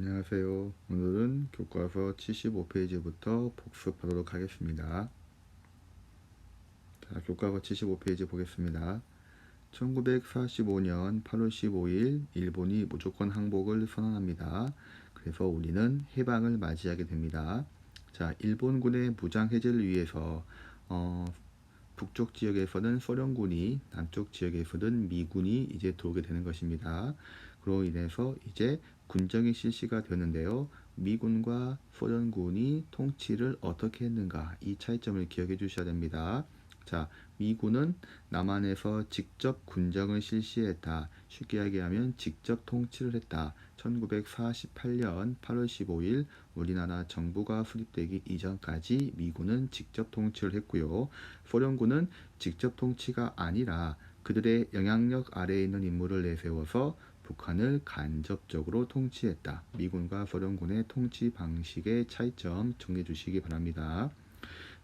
안녕하세요. 오늘은 교과서 75페이지부터 복습하도록 하겠습니다. 자, 교과서 75페이지 보겠습니다. 1945년 8월 15일 일본이 무조건 항복을 선언합니다. 그래서 우리는 해방을 맞이하게 됩니다. 자, 일본군의 무장 해제를 위해서 북쪽 지역에서는 소련군이, 남쪽 지역에서는 미군이 이제 들어오게 되는 것입니다. 그로 인해서 이제 군정이 실시가 되는데요. 미군과 소련군이 통치를 어떻게 했는가, 이 차이점을 기억해 주셔야 됩니다. 자, 미군은 남한에서 직접 군정을 실시했다. 쉽게 이야기하면 직접 통치를 했다. 1948년 8월 15일 우리나라 정부가 수립되기 이전까지 미군은 직접 통치를 했고요. 소련군은 직접 통치가 아니라 그들의 영향력 아래에 있는 인물을 내세워서 북한을 간접적으로 통치했다. 미군과 소련군의 통치 방식의 차이점 정리해 주시기 바랍니다.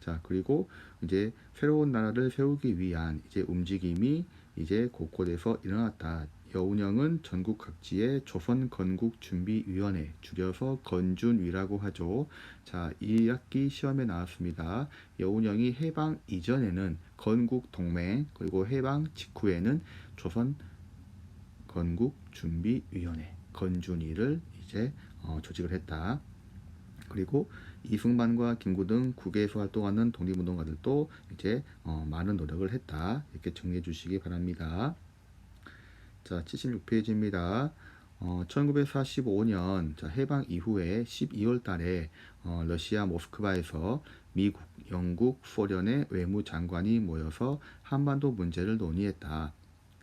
자, 그리고 이제 새로운 나라를 세우기 위한 이제 움직임이 이제 곳곳에서 일어났다. 여운형은 전국 각지의 조선건국준비위원회, 줄여서 건준위라고 하죠. 자, 2학기 시험에 나왔습니다. 여운형이 해방 이전에는 건국동맹, 그리고 해방 직후에는 조선건국준비위원회, 건준위를 이제 조직을 했다. 그리고 이승만과 김구 등 국외에서 활동하는 독립운동가들도 이제 많은 노력을 했다. 이렇게 정리해 주시기 바랍니다. 자, 76페이지입니다. 1945년 해방 이후에 12월 달에 러시아 모스크바에서 미국, 영국, 소련의 외무장관이 모여서 한반도 문제를 논의했다.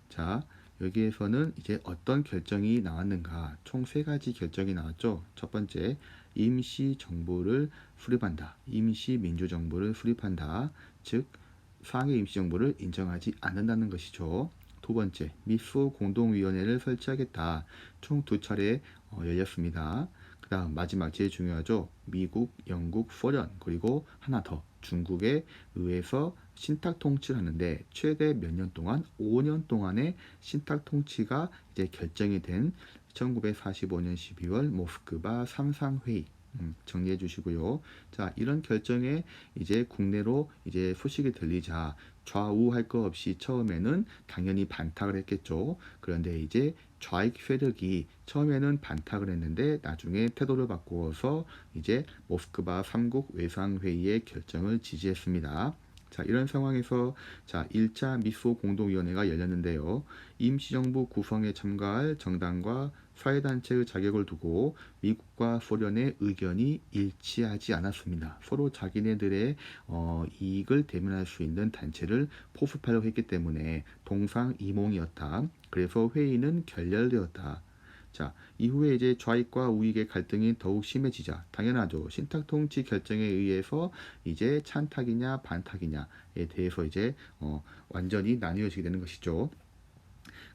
자, 여기에서는 이제 어떤 결정이 나왔는가? 총 3가지 결정이 나왔죠. 첫 번째, 임시정부를 수립한다. 임시민주정부를 수립한다. 즉, 상해 임시정부를 인정하지 않는다는 것이죠. 두 번째, 미소 공동위원회를 설치하겠다. 총 2차례 열렸습니다. 그 다음 마지막 제일 중요하죠. 미국, 영국, 소련, 그리고 하나 더, 중국에 의해서 신탁 통치를 하는데 최대 몇 년 동안? 5년 동안의 신탁 통치가 이제 결정이 된 1945년 12월 모스크바 3상회의 정리해 주시고요. 자, 이런 결정에 이제 국내로 이제 소식이 들리자 좌우할 것 없이 처음에는 당연히 반탁을 했겠죠. 그런데 이제 좌익 세력이 처음에는 반탁을 했는데 나중에 태도를 바꾸어서 이제 모스크바 3국 외상회의의 결정을 지지했습니다. 자, 이런 상황에서 자, 1차 미소 공동위원회가 열렸는데요. 임시정부 구성에 참가할 정당과 사회단체의 자격을 두고 미국과 소련의 의견이 일치하지 않았습니다. 서로 자기네들의 이익을 대면할 수 있는 단체를 포섭하려고 했기 때문에 동상이몽이었다. 그래서 회의는 결렬되었다. 자, 이후에 이제 좌익과 우익의 갈등이 더욱 심해지자 당연하죠. 신탁 통치 결정에 의해서 이제 찬탁이냐 반탁이냐에 대해서 이제 완전히 나뉘어지게 되는 것이죠.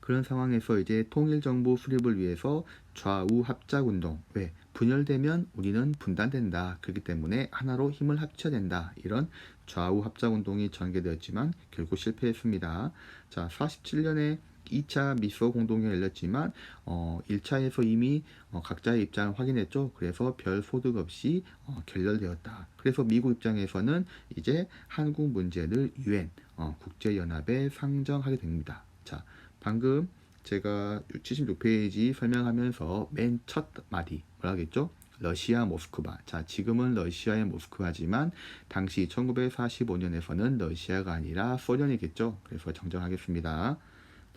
그런 상황에서 이제 통일정부 수립을 위해서 좌우 합작운동, 왜? 분열되면 우리는 분단된다. 그렇기 때문에 하나로 힘을 합쳐야 된다. 이런 좌우 합작운동이 전개되었지만 결국 실패했습니다. 자, 47년에 2차 미소 공동회가 열렸지만 1차에서 이미 각자의 입장을 확인했죠. 그래서 별 소득 없이 결렬되었다. 그래서 미국 입장에서는 이제 한국 문제를 UN 국제연합에 상정하게 됩니다. 자, 방금 제가 76페이지 설명하면서 맨 첫 마디 뭐라 하겠죠? 러시아 모스크바. 자, 지금은 러시아의 모스크바지만 당시 1945년에서는 러시아가 아니라 소련이겠죠. 그래서 정정하겠습니다.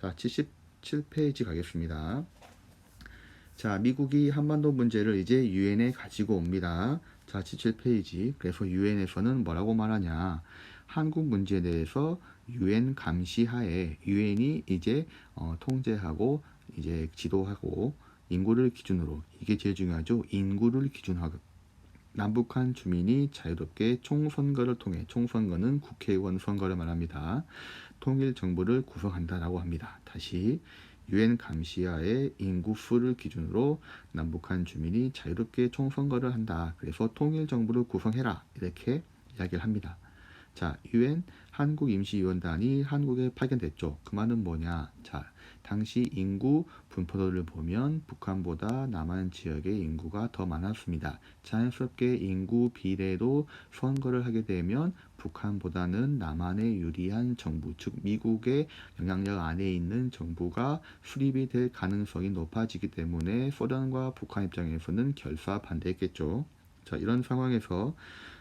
자, 77페이지 가겠습니다. 자, 미국이 한반도 문제를 이제 유엔에 가지고 옵니다. 자, 77페이지. 그래서 유엔에서는 뭐라고 말하냐? 한국 문제에 대해서 유엔 감시하에 유엔이 이제 통제하고 이제 지도하고 인구를 기준으로, 이게 제일 중요하죠. 인구를 기준하고 남북한 주민이 자유롭게 총선거를 통해, 총선거는 국회의원 선거를 말합니다. 통일 정부를 구성한다라고 합니다. 다시 유엔 감시하에 인구 수를 기준으로 남북한 주민이 자유롭게 총선거를 한다. 그래서 통일 정부를 구성해라. 이렇게 이야기를 합니다. 자, 유엔 한국임시위원단이 한국에 파견됐죠. 그 말은 뭐냐? 자, 당시 인구 분포도를 보면 북한보다 남한 지역의 인구가 더 많았습니다. 자연스럽게 인구 비례로 선거를 하게 되면 북한보다는 남한에 유리한 정부, 즉 미국의 영향력 안에 있는 정부가 수립이 될 가능성이 높아지기 때문에 소련과 북한 입장에서는 결사 반대했겠죠. 자, 이런 상황에서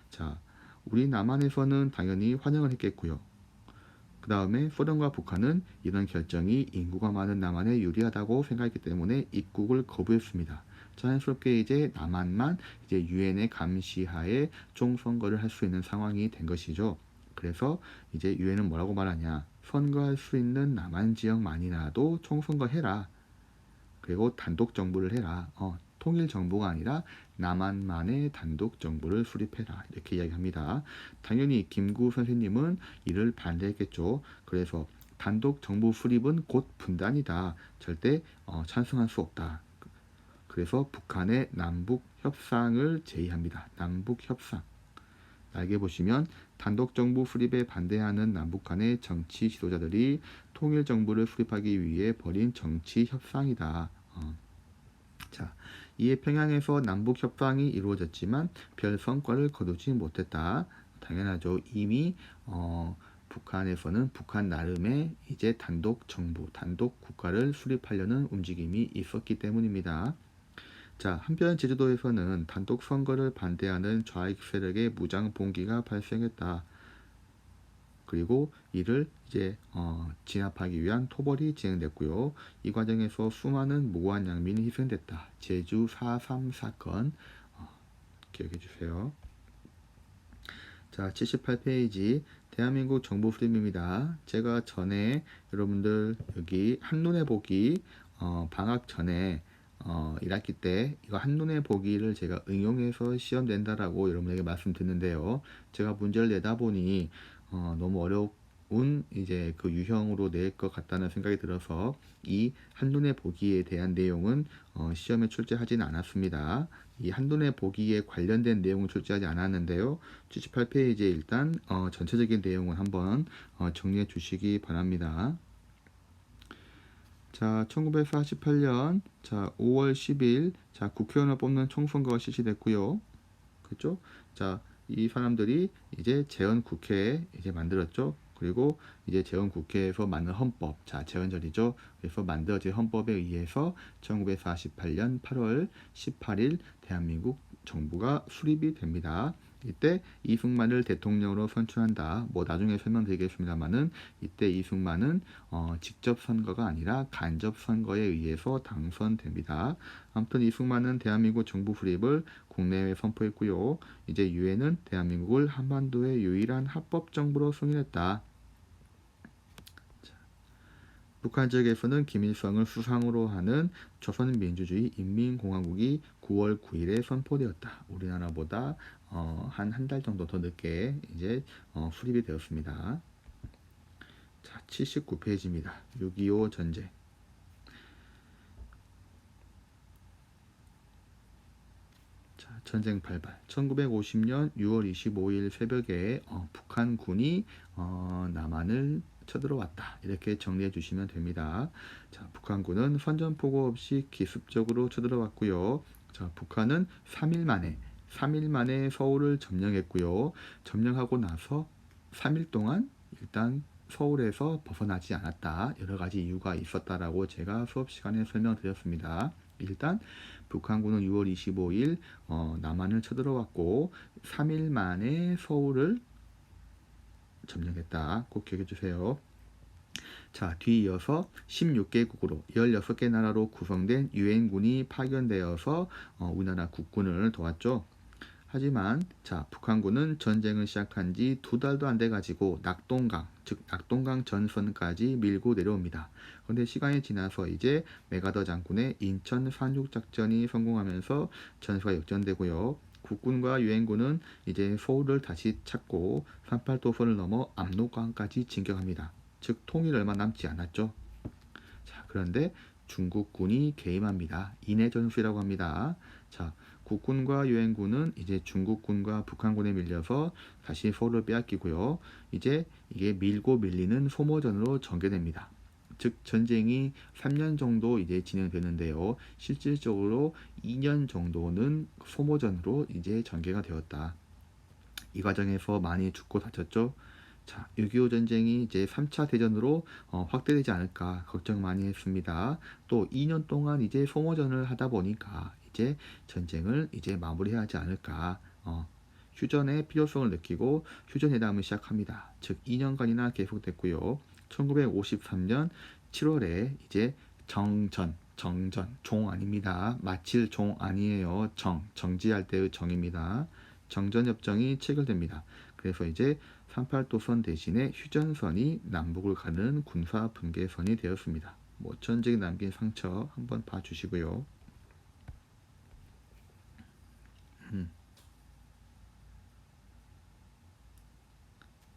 자, 우리 남한에서는 당연히 환영을 했겠고요. 그 다음에 소련과 북한은 이런 결정이 인구가 많은 남한에 유리하다고 생각했기 때문에 입국을 거부했습니다. 자연스럽게 이제 남한만 이제 유엔의 감시하에 총선거를 할 수 있는 상황이 된 것이죠. 그래서 이제 유엔은 뭐라고 말하냐? 선거할 수 있는 남한 지역만이라도 총선거 해라. 그리고 단독 정부를 해라. 통일 정부가 아니라 남한만의 단독 정부를 수립해라. 이렇게 이야기합니다. 당연히 김구 선생님은 이를 반대했겠죠. 그래서 단독 정부 수립은 곧 분단이다. 절대 찬성할 수 없다. 그래서 북한의 남북 협상을 제의합니다. 남북 협상. 날개 보시면 단독 정부 수립에 반대하는 남북한의 정치 지도자들이 통일 정부를 수립하기 위해 벌인 정치 협상이다. 자, 이에 평양에서 남북 협상이 이루어졌지만 별 성과를 거두지 못했다. 당연하죠. 이미 북한에서는 북한 나름의 이제 단독 정부, 단독 국가를 수립하려는 움직임이 있었기 때문입니다. 자, 한편 제주도에서는 단독 선거를 반대하는 좌익 세력의 무장 봉기가 발생했다. 그리고 이를 이제 진압하기 위한 토벌이 진행됐고요. 이 과정에서 수많은 무고한 양민이 희생됐다. 제주 4.3 사건 기억해 주세요. 자, 78페이지 대한민국 정부 수립입니다. 제가 전에 여러분들 여기 한눈에 보기 방학 전에 1학기 때 이거 한눈에 보기를 제가 응용해서 시험 낸다라고 여러분에게 말씀드렸는데요. 제가 문제를 내다 보니 너무 어려운 이제 그 유형으로 낼 것 같다는 생각이 들어서 이 한눈에 보기에 대한 내용은 시험에 출제하지는 않았습니다. 이 한눈에 보기에 관련된 내용은 출제하지 않았는데요. 78페이지에 일단 전체적인 내용을 한번 정리해 주시기 바랍니다. 자, 1948년 자 5월 10일 자 국회의원을 뽑는 총선거가 실시됐고요. 그렇죠? 자, 이 사람들이 이제 재헌 국회 이제 만들었죠. 그리고 이제 재헌 국회에서 만든 헌법, 자 재헌절이죠. 그래서 만들어진 헌법에 의해서 1948년 8월 18일 대한민국 정부가 수립이 됩니다. 이때 이승만을 대통령으로 선출한다. 뭐 나중에 설명드리겠습니다만은 이때 이승만은 직접 선거가 아니라 간접 선거에 의해서 당선됩니다. 아무튼 이승만은 대한민국 정부 수립을 국내외에 선포했고요. 이제 유엔은 대한민국을 한반도의 유일한 합법 정부로 승인했다. 북한 지역에서는 김일성을 수상으로 하는 조선민주주의 인민공화국이 9월 9일에 선포되었다. 우리나라보다 한 달 정도 더 늦게 이제 수립이 되었습니다. 자, 79페이지입니다. 6.25 전쟁. 자, 전쟁 발발. 1950년 6월 25일 새벽에 북한군이 남한을 쳐들어왔다. 이렇게 정리해 주시면 됩니다. 자, 북한군은 선전포고 없이 기습적으로 쳐들어왔고요. 자, 북한은 3일 만에 서울을 점령했고요. 점령하고 나서 3일 동안 일단 서울에서 벗어나지 않았다. 여러 가지 이유가 있었다라고 제가 수업 시간에 설명드렸습니다. 일단 북한군은 6월 25일 남한을 쳐들어왔고 3일 만에 서울을 점령했다. 꼭 기억해 주세요. 자, 뒤이어서 16개국으로 16개 나라로 구성된 유엔군이 파견되어서 우리나라 국군을 도왔죠. 하지만 자, 북한군은 전쟁을 시작한 지 2달도 안 돼가지고 낙동강, 즉 낙동강 전선까지 밀고 내려옵니다. 그런데 시간이 지나서 이제 메가더 장군의 인천 상륙작전이 성공하면서 전투가 역전되고요. 국군과 유엔군은 이제 서울을 다시 찾고 38도선을 넘어 압록강까지 진격합니다. 즉 통일 얼마 남지 않았죠. 자, 그런데 중국군이 개입합니다. 인해전술이라고 합니다. 자, 국군과 유엔군은 이제 중국군과 북한군에 밀려서 다시 서울을 빼앗기고요. 이제 이게 밀고 밀리는 소모전으로 전개됩니다. 즉 전쟁이 3년 정도 이제 진행되는데요. 실질적으로 2년 정도는 소모전으로 이제 전개가 되었다. 이 과정에서 많이 죽고 다쳤죠. 자, 6.25 전쟁이 이제 3차 대전으로 확대되지 않을까 걱정 많이 했습니다. 또 2년 동안 이제 소모전을 하다 보니까 이제 전쟁을 이제 마무리해야 하지 않을까. 휴전의 필요성을 느끼고 휴전회담을 시작합니다. 즉 2년간이나 계속됐고요. 1953년 7월에 이제 정전, 종 아닙니다. 마칠 종 아니에요. 정지할 때의 정입니다. 정전협정이 체결됩니다. 그래서 이제 38도선 대신에 휴전선이 남북을 가는 군사 분계선이 되었습니다. 뭐 전쟁에 남긴 상처 한번 봐주시고요.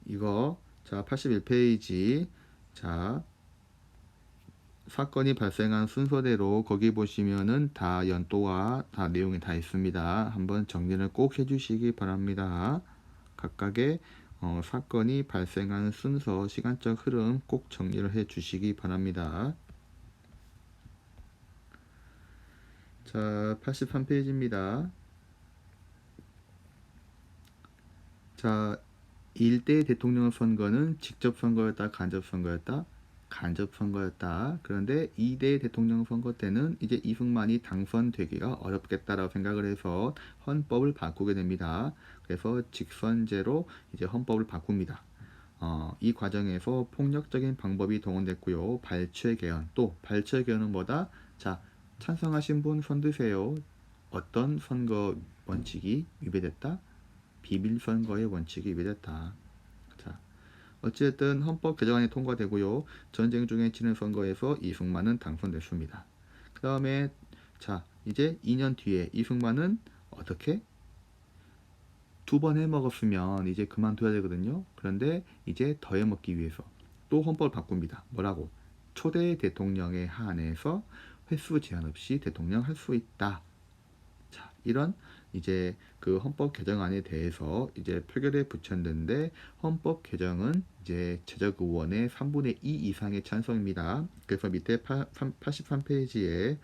이거 자 81페이지 자 사건이 발생한 순서대로 거기 보시면은 다 연도와 다 내용이 다 있습니다. 한번 정리를 꼭 해주시기 바랍니다. 각각의 사건이 발생한 순서, 시간적 흐름 꼭 정리를 해주시기 바랍니다. 자, 83페이지입니다. 자, 1대 대통령 선거는 직접 선거였다, 간접 선거였다? 간접 선거였다. 그런데 2대 대통령 선거 때는 이제 이승만이 당선되기가 어렵겠다라고 생각을 해서 헌법을 바꾸게 됩니다. 그래서 직선제로 이제 헌법을 바꿉니다. 이 과정에서 폭력적인 방법이 동원됐고요. 발췌 개헌, 또 발췌 개헌은 뭐다? 자, 찬성하신 분 손 드세요. 어떤 선거 원칙이 위배됐다? 비밀선거의 원칙이 위배됐다. 자, 어쨌든 헌법 개정안이 통과되고요. 전쟁 중에 치는 선거에서 이승만은 당선됐습니다. 그 다음에 자 이제 2년 뒤에 이승만은 어떻게? 2번 해먹었으면 이제 그만둬야 되거든요. 그런데 이제 더 해먹기 위해서 또 헌법을 바꿉니다. 뭐라고? 초대 대통령에 한해서 횟수 제한 없이 대통령 할 수 있다. 자, 이런 이제 그 헌법 개정안에 대해서 이제 표결에 붙였는데 헌법 개정은 이제 제적 의원의 3분의 2 이상의 찬성입니다. 그래서 밑에 83페이지에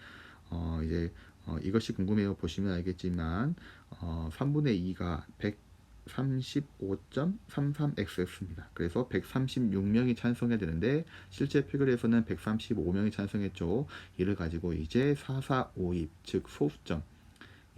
이제 이것이 궁금해요 보시면 알겠지만 3분의 2가 135.33x였습니다. 그래서 136명이 찬성해야 되는데 실제 표결에서는 135명이 찬성했죠. 이를 가지고 이제 4.4.5입 즉 소수점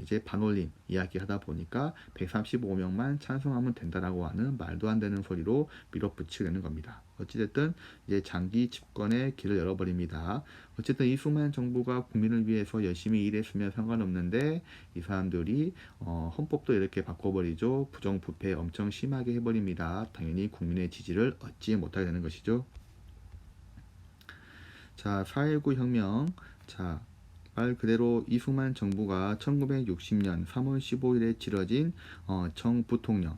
이제 반올림 이야기하다 보니까 135명만 찬성하면 된다라고 하는 말도 안 되는 소리로 밀어붙이게 되는 겁니다. 어찌됐든 이제 장기 집권의 길을 열어버립니다. 어쨌든 이승만 정부가 국민을 위해서 열심히 일했으면 상관없는데 이 사람들이 헌법도 이렇게 바꿔버리죠. 부정부패 엄청 심하게 해버립니다. 당연히 국민의 지지를 얻지 못하게 되는 것이죠. 자, 4.19 혁명. 자, 말 그대로 이승만 정부가 1960년 3월 15일에 치러진 정부통령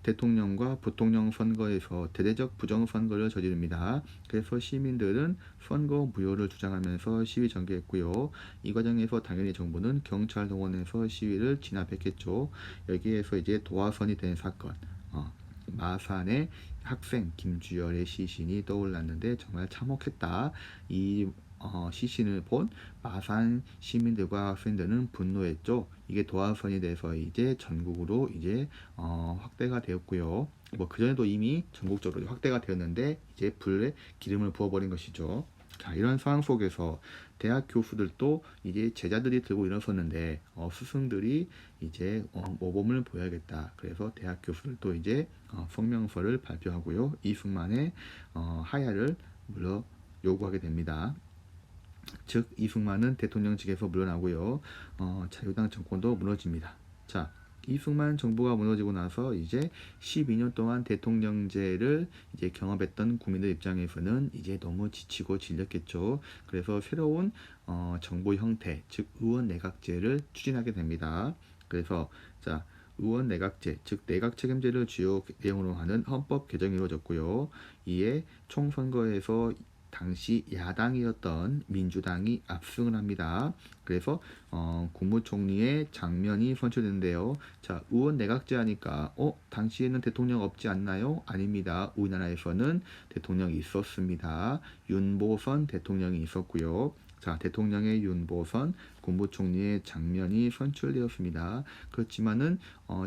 대통령과 부통령 선거에서 대대적 부정선거를 저지릅니다. 그래서 시민들은 선거 무효를 주장하면서 시위 전개했고요. 이 과정에서 당연히 정부는 경찰 동원해서 시위를 진압했겠죠. 여기에서 이제 도화선이 된 사건 마산의 학생 김주열의 시신이 떠올랐는데 정말 참혹했다. 이 시신을 본 마산 시민들과 학생들은 분노했죠. 이게 도화선이 돼서 이제 전국으로 이제 확대가 되었고요. 뭐 그전에도 이미 전국적으로 확대가 되었는데 이제 불에 기름을 부어버린 것이죠. 자, 이런 상황 속에서 대학 교수들도 이제 제자들이 들고 일어섰는데 스승들이 이제 모범을 보여야겠다. 그래서 대학 교수들도 이제 성명서를 발표하고요. 이승만의 하야를 물러 요구하게 됩니다. 즉 이승만은 대통령직에서 물러나고요. 자유당 정권도 무너집니다. 자, 이승만 정부가 무너지고 나서 이제 12년 동안 대통령제를 이제 경험했던 국민들 입장에서는 이제 너무 지치고 질렸겠죠. 그래서 새로운 정부 형태, 즉 의원 내각제를 추진하게 됩니다. 그래서 자, 의원 내각제, 즉 내각 책임제를 주요 내용으로 하는 헌법 개정이 이루어졌고요. 이에 총선거에서 당시 야당이었던 민주당이 압승을 합니다. 그래서 국무총리의 장면이 선출되는데요. 자, 의원 내각제 하니까 당시에는 대통령 없지 않나요? 아닙니다. 우리나라에서는 대통령이 있었습니다. 윤보선 대통령이 있었고요. 자, 대통령의 윤보선, 국무총리의 장면이 선출되었습니다. 그렇지만은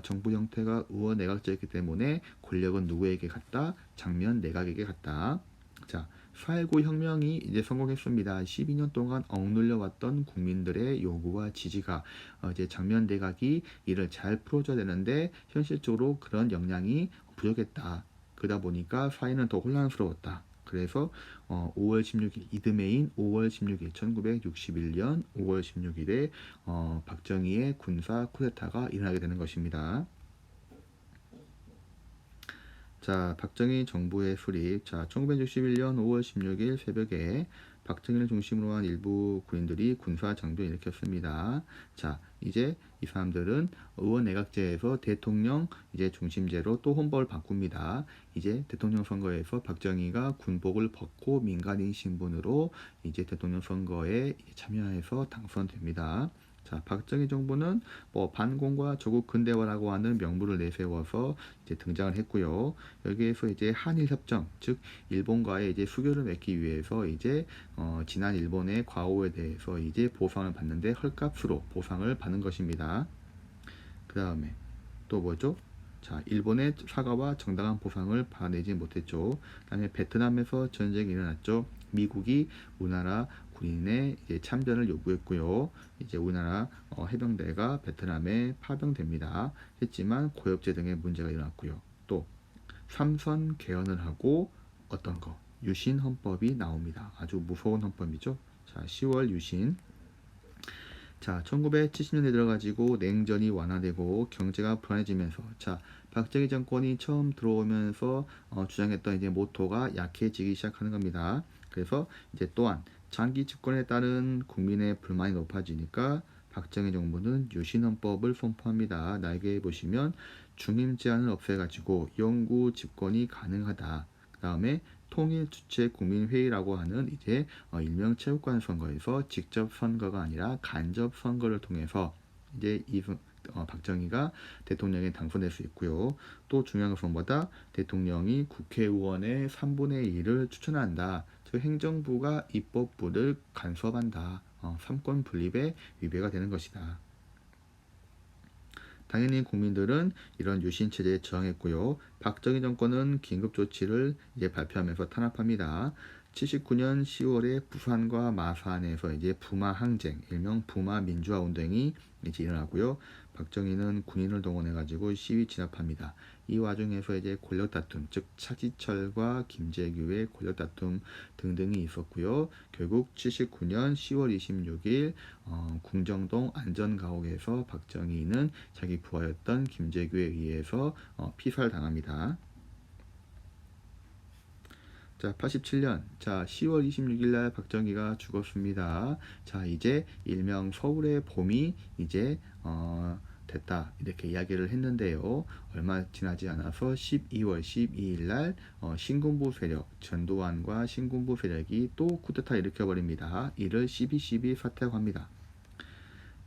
정부 형태가 의원 내각제였기 때문에 권력은 누구에게 갔다? 장면 내각에게 갔다. 자, 4.19 혁명이 이제 성공했습니다. 12년 동안 억눌려 왔던 국민들의 요구와 지지가 이제 장면 내각이 이를 잘 풀어줘야 되는데 현실적으로 그런 역량이 부족했다. 그러다 보니까 사회는 더 혼란스러웠다. 그래서 5월 16일 이듬해인 5월 16일 1961년 5월 16일에 박정희의 군사 쿠데타가 일어나게 되는 것입니다. 자, 박정희 정부의 수립. 자, 1961년 5월 16일 새벽에 박정희를 중심으로 한 일부 군인들이 군사 장벽을 일으켰습니다. 자, 이제 이 사람들은 의원 내각제에서 대통령 이제 중심제로 또 헌법을 바꿉니다. 이제 대통령 선거에서 박정희가 군복을 벗고 민간인 신분으로 이제 대통령 선거에 참여해서 당선됩니다. 자, 박정희 정부는 반공과 조국 근대화라고 하는 명분을 내세워서 이제 등장을 했고요. 여기에서 이제 한일 협정, 즉 일본과의 이제 수교를 맺기 위해서 이제 지난 일본의 과오에 대해서 이제 보상을 받는데 헐값으로 보상을 받는 것입니다. 그 다음에 또 뭐죠? 자, 일본의 사과와 정당한 보상을 받아내지 못했죠. 그다음에 베트남에서 전쟁이 일어났죠. 미국이 우리나라 군인의 이제 참전을 요구했고요. 이제 우리나라 해병대가 베트남에 파병됩니다. 했지만 고엽제 등의 문제가 일어났고요. 또 삼선 개헌을 하고 어떤 거 유신 헌법이 나옵니다. 아주 무서운 헌법이죠. 자, 10월 유신. 자, 1970년대 들어가지고 냉전이 완화되고 경제가 불안해지면서 자, 박정희 정권이 처음 들어오면서 주장했던 이제 모토가 약해지기 시작하는 겁니다. 그래서 이제 또한 장기 집권에 따른 국민의 불만이 높아지니까 박정희 정부는 유신헌법을 선포합니다. 날개에 보시면 중임 제한을 없애가지고 영구 집권이 가능하다. 그 다음에 통일 주체 국민회의라고 하는 이제 일명 체육관 선거에서 직접 선거가 아니라 간접 선거를 통해서 이제 박정희가 대통령에 당선될 수 있고요. 또 중요한 것은 뭐다? 대통령이 국회의원의 3분의 1을 추천한다. 즉 행정부가 입법부를 간섭한다. 삼권 분립에 위배가 되는 것이다. 당연히 국민들은 이런 유신 체제에 저항했고요. 박정희 정권은 긴급 조치를 이제 발표하면서 탄압합니다. 79년 10월에 부산과 마산에서 이제 부마 항쟁, 일명 부마 민주화 운동이 이제 일어나고요. 박정희는 군인을 동원해가지고 시위 진압합니다. 이 와중에서 이제 권력 다툼, 즉 차지철과 김재규의 권력 다툼 등등이 있었고요. 결국 79년 10월 26일 궁정동 안전가옥에서 박정희는 자기 부하였던 김재규에 의해서 피살당합니다. 자, 87년, 자, 10월 26일 날 박정희가 죽었습니다. 자, 이제 일명 서울의 봄이 이제 됐다 이렇게 이야기를 했는데요. 얼마 지나지 않아서 12월 12일 날 신군부 세력 전두환과 신군부 세력이 또 쿠데타 일으켜버립니다. 이를 12.12 사태라고 합니다.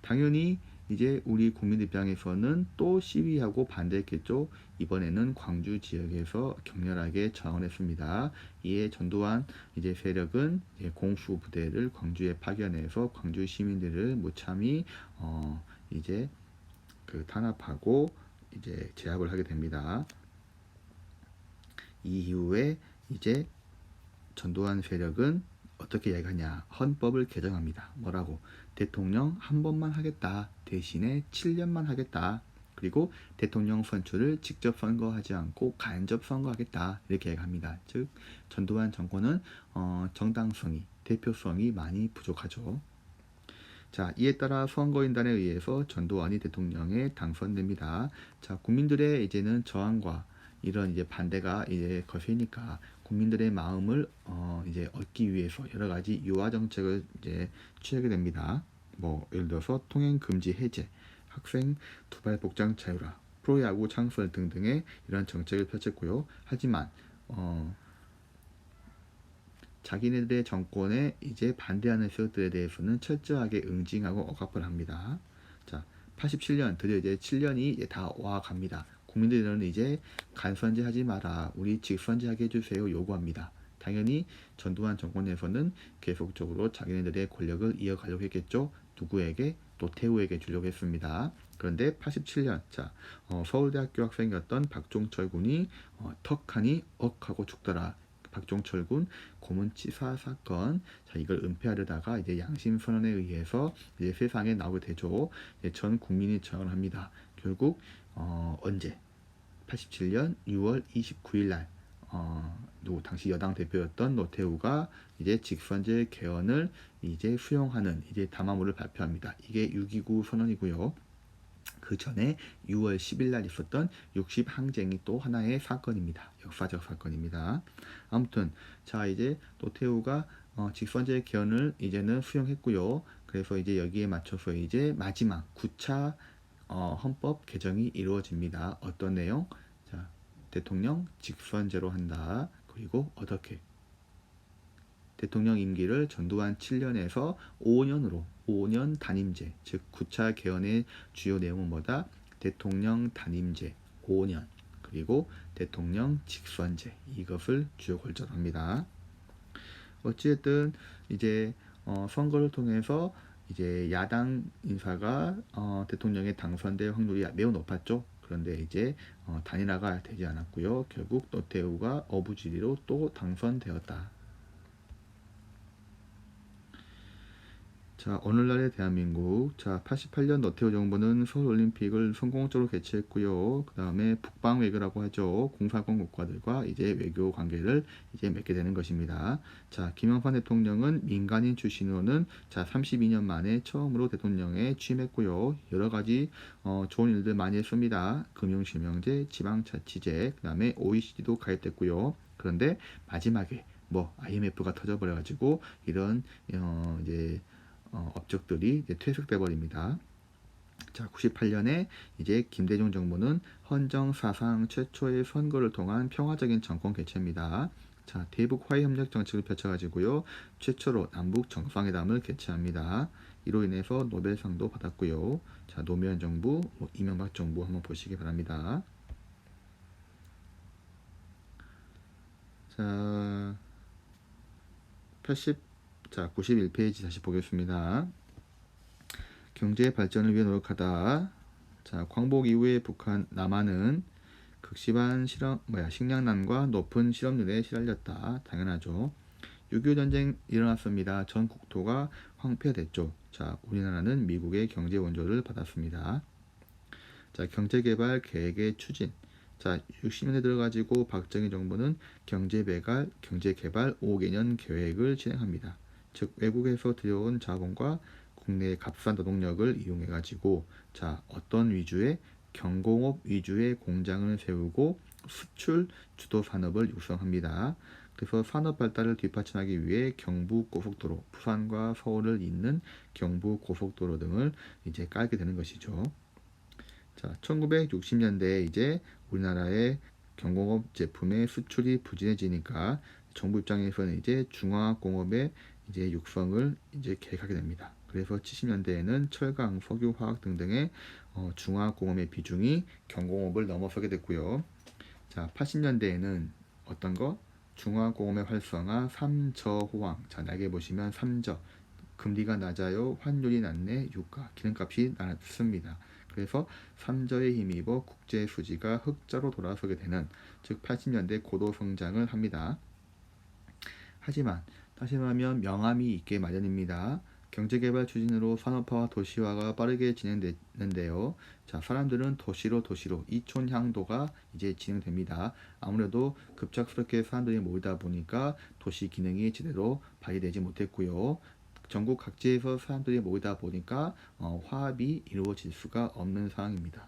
당연히 이제 우리 국민 입장에서는 또 시위하고 반대했겠죠. 이번에는 광주 지역에서 격렬하게 저항을 했습니다. 이에 전두환 이제 세력은 이제 공수 부대를 광주에 파견해서 광주 시민들을 무참히 이제 탄압하고 이제 제압을 하게 됩니다. 이후에 이제 전두환 세력은 어떻게 이야기하냐? 헌법을 개정합니다. 뭐라고? 대통령 한 번만 하겠다. 대신에 7년만 하겠다. 그리고 대통령 선출을 직접 선거하지 않고 간접 선거하겠다. 이렇게 얘기합니다. 즉 전두환 정권은 정당성이, 대표성이 많이 부족하죠. 자, 이에 따라 선거인단에 의해서 전두환이 대통령에 당선됩니다. 자, 국민들의 이제는 저항과 이런 이제 반대가 이제 거세니까 국민들의 마음을 이제 얻기 위해서 여러 가지 유화 정책을 이제 취하게 됩니다. 뭐 예를 들어서 통행 금지 해제, 학생 두발 복장 자유화, 프로야구 창설 등등의 이런 정책을 펼쳤고요. 하지만 자기네들의 정권에 이제 반대하는 세력들에 대해서는 철저하게 응징하고 억압을 합니다. 자, 87년 드디어 이제 7년이 이제 다 와갑니다. 국민들은 이제 간선제 하지 마라, 우리 직선제하게 해주세요 요구합니다. 당연히 전두환 정권에서는 계속적으로 자기네들의 권력을 이어가려고 했겠죠. 누구에게? 노태우에게 주려고 했습니다. 그런데 87년 서울대학교 학생이었던 박종철 군이 턱하니 억하고 죽더라. 박종철 군 고문치사 사건, 이걸 은폐하려다가 이제 양심 선언에 의해서 이제 세상에 나오게 되죠. 전 국민이 저항을 합니다. 결국 언제? 87년 6월 29일 날 당시 여당 대표였던 노태우가 이제 직선제 개헌을 이제 수용하는 이제 담화문을 발표합니다. 이게 6.29 선언이고요. 그 전에 6월 10일 날 있었던 60 항쟁이 또 하나의 사건입니다. 역사적 사건입니다. 아무튼 이제 노태우가 직선제 개헌을 이제는 수용했고요. 그래서 이제 여기에 맞춰서 이제 마지막 9차 헌법 개정이 이루어집니다. 어떤 내용? 대통령 직선제로 한다. 그리고 어떻게? 대통령 임기를 전두환 7년에서 5년으로 5년 단임제, 즉 9차 개헌의 주요 내용은 뭐다? 대통령 단임제 5년, 그리고 대통령 직선제, 이것을 주요 골자로 합니다. 어찌됐든 이제 선거를 통해서 이제 야당 인사가 대통령에 당선될 확률이 매우 높았죠. 그런데 이제 단일화가 되지 않았고요. 결국 노태우가 어부지리로 또 당선되었다. 오늘날의 대한민국. 88년 노태우 정부는 서울올림픽을 성공적으로 개최했고요. 그 다음에 북방 외교라고 하죠. 공사권 국가들과 이제 외교 관계를 이제 맺게 되는 것입니다. 김영삼 대통령은 민간인 출신으로는 32년 만에 처음으로 대통령에 취임했고요. 여러 가지 좋은 일들 많이 했습니다. 금융실명제, 지방자치제, 그 다음에 OECD도 가입됐고요. 그런데 마지막에 IMF가 터져버려가지고 이런 이제 업적들이 이제 퇴색돼 버립니다. 98년에 이제 김대중 정부는 헌정 사상 최초의 선거를 통한 평화적인 정권 개최입니다. 대북 화해 협력 정책을 펼쳐가지고요, 최초로 남북 정상회담을 개최합니다. 이로 인해서 노벨상도 받았고요. 노무현 정부, 이명박 정부 한번 보시기 바랍니다. 91페이지 다시 보겠습니다. 경제 발전을 위해 노력하다. 광복 이후에 북한 남한은 극심한 식량난과 높은 실업률에 시달렸다. 당연하죠. 6.25 전쟁 일어났습니다. 전 국토가 황폐됐죠. 우리나라는 미국의 경제 원조를 받았습니다. 경제개발 계획의 추진. 60년대 들어가지고 박정희 정부는 경제개발 5개년 계획을 진행합니다. 즉 외국에서 들여온 자본과 국내의 값싼 노동력을 이용해 가지고 어떤 위주의 경공업 위주의 공장을 세우고 수출 주도 산업을 육성합니다. 그래서 산업 발달을 뒷받침하기 위해 경부고속도로, 부산과 서울을 잇는 경부고속도로 등을 이제 깔게 되는 것이죠. 1960년대에 이제 우리나라의 경공업 제품의 수출이 부진해지니까 정부 입장에서는 이제 중화공업의 이제 육성을 이제 계획하게 됩니다. 그래서 70년대에는 철강, 석유, 화학 등등의 중화공업의 비중이 경공업을 넘어서게 됐고요. 80년대에는 어떤 거? 중화공업의 활성화, 삼저호황. 날개 보시면 삼저. 금리가 낮아요, 환율이 낮네, 유가, 기름값이 낮습니다. 그래서 삼저에 힘입어 국제 수지가 흑자로 돌아서게 되는, 즉 80년대 고도 성장을 합니다. 하지만 다시 말하면 명암이 있게 마련입니다. 경제개발 추진으로 산업화와 도시화가 빠르게 진행되는데요. 사람들은 도시로 이촌향도가 이제 진행됩니다. 아무래도 급작스럽게 사람들이 모이다 보니까 도시 기능이 제대로 발휘되지 못했고요. 전국 각지에서 사람들이 모이다 보니까 화합이 이루어질 수가 없는 상황입니다.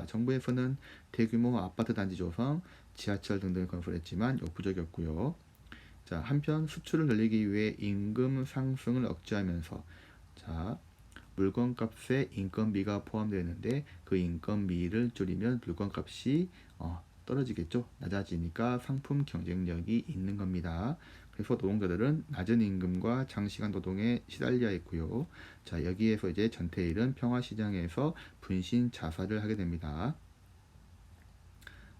정부에서는 대규모 아파트 단지 조성, 지하철 등등을 건설했지만 역부족이었고요. 한편 수출을 늘리기 위해 임금 상승을 억제하면서 물건값에 인건비가 포함되는데 그 인건비를 줄이면 물건값이 떨어지겠죠. 낮아지니까 상품 경쟁력이 있는 겁니다. 해서 노동자들은 낮은 임금과 장시간 노동에 시달려 있고요. 자, 여기에서 이제 전태일은 평화시장에서 분신 자살을 하게 됩니다.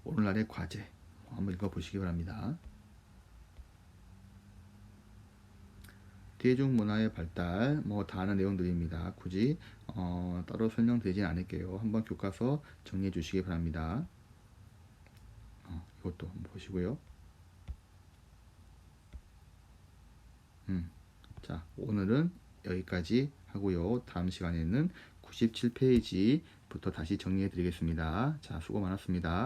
오늘날의 과제 한번 읽어보시기 바랍니다. 대중문화의 발달 다 아는 내용들입니다. 굳이 따로 설명드리진 않을게요. 한번 교과서 정리해 주시기 바랍니다. 이것도 한번 보시고요. 자, 오늘은 여기까지 하고요. 다음 시간에는 97페이지부터 다시 정리해 드리겠습니다. 자, 수고 많았습니다.